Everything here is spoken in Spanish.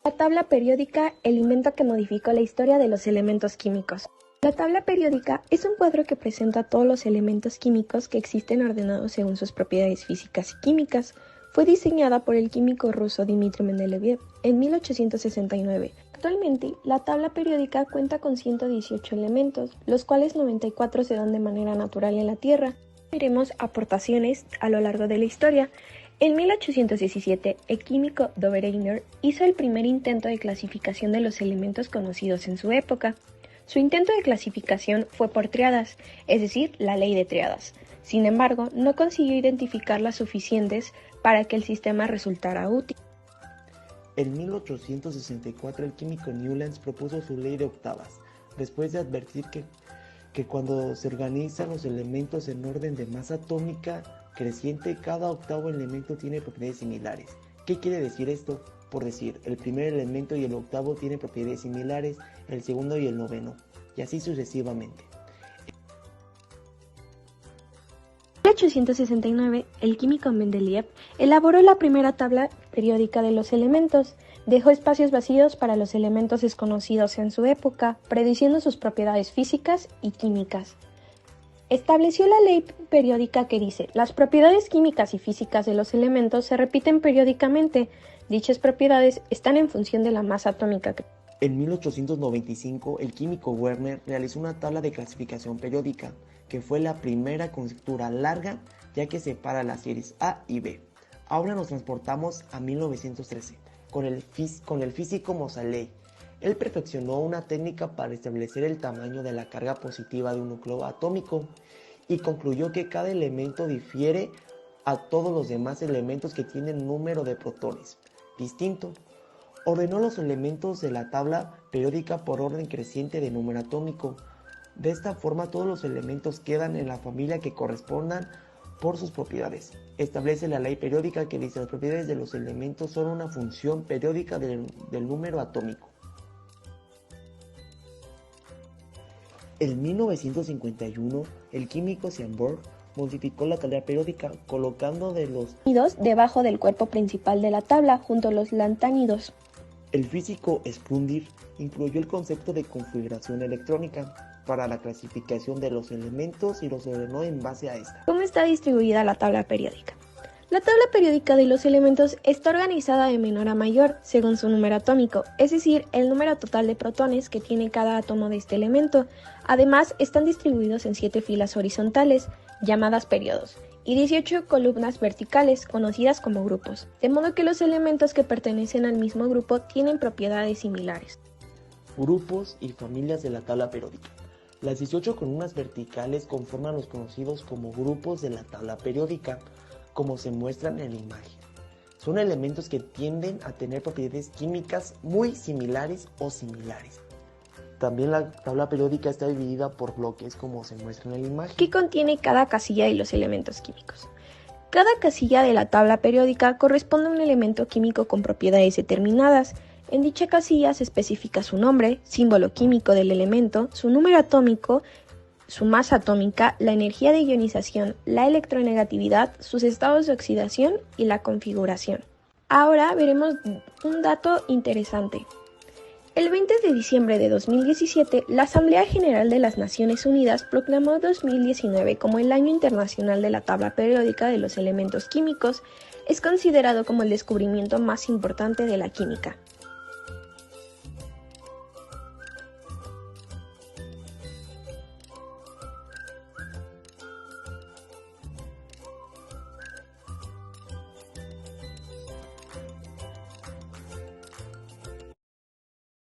La tabla periódica, el invento que modificó la historia de los elementos químicos. La tabla periódica es un cuadro que presenta todos los elementos químicos que existen ordenados según sus propiedades físicas y químicas. Fue diseñada por el químico ruso Dmitri Mendeleev en 1869. Actualmente, la tabla periódica cuenta con 118 elementos, los cuales 94 se dan de manera natural en la Tierra. Veremos aportaciones a lo largo de la historia. En 1817, el químico Dobereiner hizo el primer intento de clasificación de los elementos conocidos en su época. Su intento de clasificación fue por tríadas, es decir, la ley de tríadas. Sin embargo, no consiguió identificar las suficientes para que el sistema resultara útil. En 1864, el químico Newlands propuso su ley de octavas, después de advertir que cuando se organizan los elementos en orden de masa atómica creciente, cada octavo elemento tiene propiedades similares. ¿Qué quiere decir esto? Por decir, el primer elemento y el octavo tienen propiedades similares, el segundo y el noveno, y así sucesivamente. En 1869, el químico Mendeleev elaboró la primera tabla periódica de los elementos. Dejó espacios vacíos para los elementos desconocidos en su época, prediciendo sus propiedades físicas y químicas. Estableció la ley periódica que dice: las propiedades químicas y físicas de los elementos se repiten periódicamente. Dichas propiedades están en función de la masa atómica. En 1895, el químico Werner realizó una tabla de clasificación periódica, que fue la primera con estructura larga, ya que separa las series A y B. Ahora nos transportamos a 1913, con el físico Moseley. Él perfeccionó una técnica para establecer el tamaño de la carga positiva de un núcleo atómico y concluyó que cada elemento difiere a todos los demás elementos que tienen número de protones distinto. Ordenó los elementos de la tabla periódica por orden creciente de número atómico. De esta forma, todos los elementos quedan en la familia que correspondan por sus propiedades. Establece la ley periódica que dice: las propiedades de los elementos son una función periódica del número atómico. En 1951, el químico Sandborn modificó la tabla periódica colocando de los ánidos debajo del cuerpo principal de la tabla, junto a los lantánidos. El físico Sprundir incluyó el concepto de configuración electrónica para la clasificación de los elementos y los ordenó en base a esta. ¿Cómo está distribuida la tabla periódica? La tabla periódica de los elementos está organizada de menor a mayor según su número atómico, es decir, el número total de protones que tiene cada átomo de este elemento. Además, están distribuidos en 7 filas horizontales, llamadas periodos, y 18 columnas verticales, conocidas como grupos, de modo que los elementos que pertenecen al mismo grupo tienen propiedades similares. Grupos y familias de la tabla periódica. Las 18 columnas verticales conforman los conocidos como grupos de la tabla periódica, como se muestran en la imagen. Son elementos que tienden a tener propiedades químicas muy similares o similares. También la tabla periódica está dividida por bloques, como se muestra en la imagen. ¿Qué contiene cada casilla de los elementos químicos? Cada casilla de la tabla periódica corresponde a un elemento químico con propiedades determinadas. En dicha casilla se especifica su nombre, símbolo químico del elemento, su número atómico, su masa atómica, la energía de ionización, la electronegatividad, sus estados de oxidación y la configuración. Ahora veremos un dato interesante. El 20 de diciembre de 2017, la Asamblea General de las Naciones Unidas proclamó 2019 como el Año Internacional de la Tabla Periódica de los Elementos Químicos. Es considerado como el descubrimiento más importante de la química.